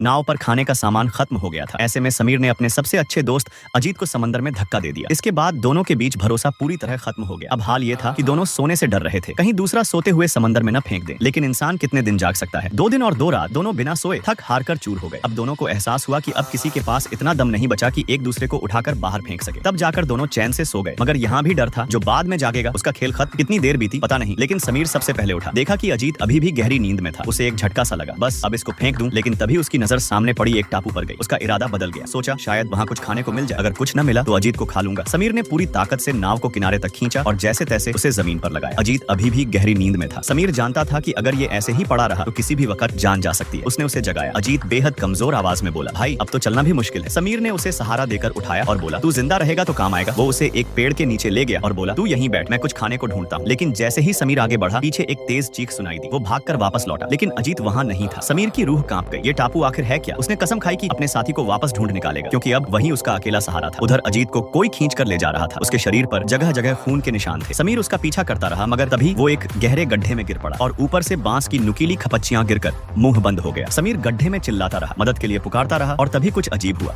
नाव पर खाने का सामान खत्म हो गया था। ऐसे में समीर ने अपने सबसे अच्छे दोस्त अजीत को समंदर में धक्का दे दिया। इसके बाद दोनों के बीच भरोसा पूरी तरह खत्म हो गया। अब हाल ये था कि दोनों सोने से डर रहे थे, कहीं दूसरा सोते हुए समंदर में न फेंक दे। लेकिन इंसान कितने दिन जाग सकता है। 2 दिन और 2 रात दोनों बिना सोए थक हार कर चूर हो गए। अब दोनों को एहसास हुआ कि अब किसी के पास इतना दम नहीं बचा कि एक दूसरे को उठाकर बाहर फेंक सके। तब जाकर दोनों चैन से सो गए। मगर यहाँ भी डर था, जो बाद में जागेगा उसका खेल खत्म। कितनी देर बीती पता नहीं, लेकिन समीर सबसे पहले उठा। देखा कि अजीत अभी भी गहरी नींद में था। उसे एक झटका सा लगा, बस अब इसको फेंक दूं। लेकिन तभी उसकी नजर सामने पड़ी एक टापू पर गई। उसका इरादा बदल गया। सोचा शायद वहाँ कुछ खाने को मिल जाए, अगर कुछ न मिला तो अजीत को खा लूंगा। समीर ने पूरी ताकत से नाव को किनारे तक खींचा और जैसे तैसे उसे जमीन पर लगाया। अजीत अभी भी गहरी नींद में था। समीर जानता था कि अगर ये ऐसे ही पड़ा रहा तो किसी भी वक्त जान जा सकती है। उसने उसे जगाया। अजीत बेहद कमजोर आवाज में बोला, भाई अब तो चलना भी मुश्किल है। समीर ने उसे सहारा देकर उठाया और बोला, तू जिंदा रहेगा तो काम आएगा। वो उसे एक पेड़ के नीचे ले गया और बोला, तू यहीं बैठ, मैं कुछ खाने को ढूंढता हूँ। लेकिन जैसे ही समीर आगे बढ़ा, पीछे एक तेज चीख सुनाई दी। वो भागकर वापस लौटा, लेकिन अजीत वहाँ नहीं था। समीर की रूह कांप गई। ये टापू आखिर है क्या? उसने कसम खाई कि अपने साथी को वापस ढूंढ निकालेगा, क्योंकि अब वही उसका अकेला सहारा था। उधर अजीत को कोई खींच कर ले जा रहा था। उसके शरीर पर जगह जगह खून के निशान थे। समीर उसका पीछा करता रहा, मगर तभी वो एक गहरे गड्ढे में गिर पड़ा और ऊपर से बांस की नुकीली खपच्चियां गिरकर मुंह बंद हो गया। समीर गड्ढे में चिल्लाता रहा, मदद के लिए पुकारता रहा और तभी कुछ अजीब हुआ।